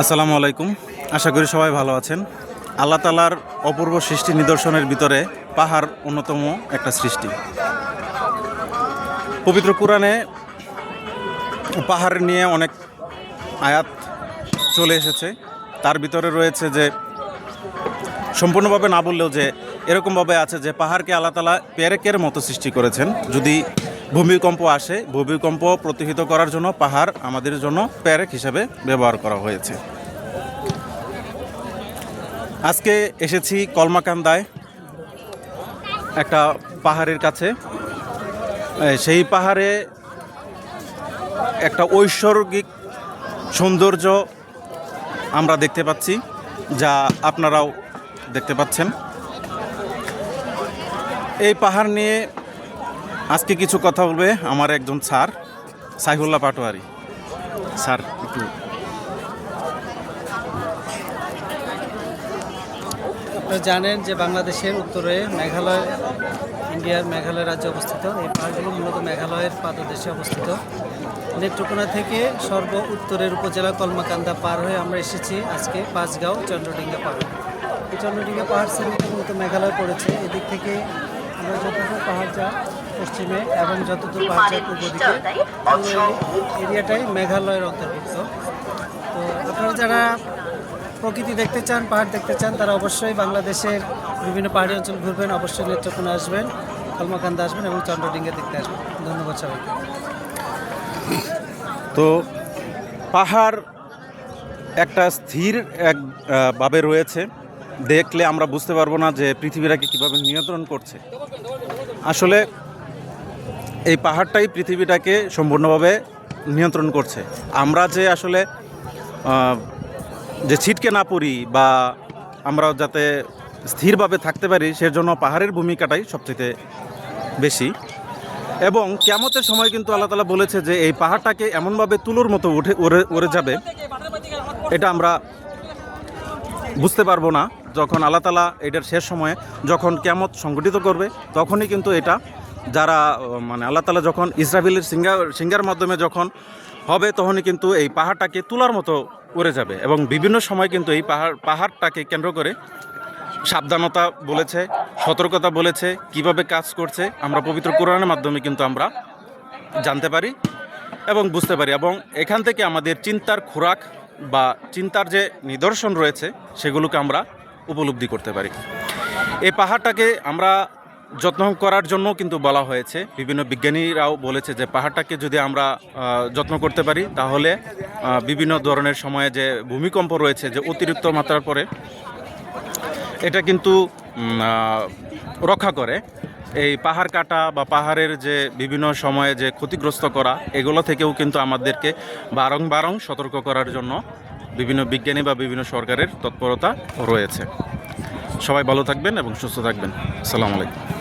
আসসালামু আলাইকুম। আশা করি সবাই ভালো আছেন। আল্লাহ তাআলার অপূর্ব সৃষ্টি নিদর্শনের ভিতরে পাহাড় অন্যতম একটা সৃষ্টি। পবিত্র কোরআনে পাহাড় নিয়ে অনেক আয়াত চলে এসেছে। তার ভিতরে রয়েছে যে সম্পূর্ণভাবে না বললেও যে এরকমভাবে আছে যে পাহাড়কে আল্লাহ তাআলা পেরেকের মতো সৃষ্টি করেছেন। যদি ভূমিকম্প আসে, ভূমিকম্প প্রতিহত করার জন্য পাহাড় আমাদের জন্য পেরেক হিসাবে ব্যবহার করা হয়েছে। আজকে এসেছি কলমাকান্দায় একটা পাহাড়ের কাছে। সেই পাহাড়ে একটা ঐশ্বরিক সৌন্দর্য আমরা দেখতে পাচ্ছি, যা আপনারাও দেখতে পাচ্ছেন। এই পাহাড় নিয়ে আজকে কিছু কথা বলবে আমার একজন স্যার, সাইফুল্লাহ পাটোয়ারি। স্যার একটু। আপনারা জানেন যে বাংলাদেশের উত্তরে মেঘালয়, ইন্ডিয়ার মেঘালয় রাজ্যে অবস্থিত। এই পাহাড়গুলো মূলত মেঘালয়ের পাদদেশে অবস্থিত। নেত্রকোনা থেকে সর্ব উত্তরের উপজেলা কলমাকান্দা পার হয়ে আমরা এসেছি আজকে পাঁচগাঁও চন্দ্রডিঙ্গা পাহাড়। এই চন্দ্রডিঙ্গা পাহাড় শ্রেণীতে মূলত মেঘালয় পড়েছে। এদিক থেকে আমরা যতদূর পাহাড় যা পশ্চিমে এবং যতদূর পাহাড় যা পূর্ব দিকে, এরিয়াটাই মেঘালয়ের অন্তর্ভুক্ত। তো আপনারা যারা প্রকৃতি দেখতে চান, পাহাড় দেখতে চান, তারা অবশ্যই বাংলাদেশের বিভিন্ন পাহাড়ি অঞ্চল ঘুরবেন, অবশ্যই নেত্রকোনা আসবেন, কলমাকান্দা আসবেন এবং চন্দ্রডিঙ্গা দেখতে আসবেন। ধন্যবাদ সবাইকে। তো পাহাড় একটা স্থির ভাবে রয়েছে, দেখলে আমরা বুঝতে পারবো না যে পৃথিবীটাকে কীভাবে নিয়ন্ত্রণ করছে। আসলে এই পাহাড়টাই পৃথিবীটাকে সম্পূর্ণভাবে নিয়ন্ত্রণ করছে। আমরা যে আসলে যে ছিটকে না পড়ি বা আমরা যাতে স্থিরভাবে থাকতে পারি, সেজন্য পাহাড়ের ভূমিকাটাই সবচেয়ে বেশি। এবং কিয়ামতের সময় কিন্তু আল্লাহ তাআলা বলেছে যে এই পাহাড়টাকে এমনভাবে তুলোর মতো উড়ে যাবে, এটা আমরা বুঝতে পারবো না। যখন আল্লাহ তাআলা এটার শেষ সময়ে যখন কিয়ামত সংঘটিত করবে, তখনই কিন্তু এটা যারা আল্লাহ তাআলা যখন ইসরাফিলের সিঙ্গার মাধ্যমে যখন হবে, তখনই কিন্তু এই পাহাড়টাকে তুলার মতো উড়ে যাবে। এবং বিভিন্ন সময় কিন্তু এই পাহাড়টাকে কেন্দ্র করে সাবধানতা বলেছে, সতর্কতা বলেছে, কিভাবে কাজ করছে আমরা পবিত্র কোরআনের মাধ্যমে কিন্তু আমরা জানতে পারি এবং বুঝতে পারি। এবং এখান থেকে আমাদের চিন্তার খোরাক বা চিন্তার যে নিদর্শন রয়েছে, সেগুলোকে আমরা উপলব্ধি করতে পারি। এই পাহাড়টাকে আমরা যত্ন করার জন্য কিন্তু বলা হয়েছে। বিভিন্ন বিজ্ঞানীরাও বলেছে যে পাহাড়টাকে যদি আমরা যত্ন করতে পারি, তাহলে বিভিন্ন ধরনের সময়ে যে ভূমিকম্প রয়েছে, যে অতিরিক্ত মাত্রার পরে, এটা কিন্তু রক্ষা করে। এই পাহাড় কাটা বা পাহাড়ের যে বিভিন্ন সময়ে যে ক্ষতিগ্রস্ত করা, এগুলো থেকেও কিন্তু আমাদেরকে বারং সতর্ক করার জন্য বিভিন্ন বিজ্ঞানী বা বিভিন্ন সরকারের তৎপরতা রয়েছে। সবাই ভালো থাকবেন এবং সুস্থ থাকবেন। আসসালামু আলাইকুম।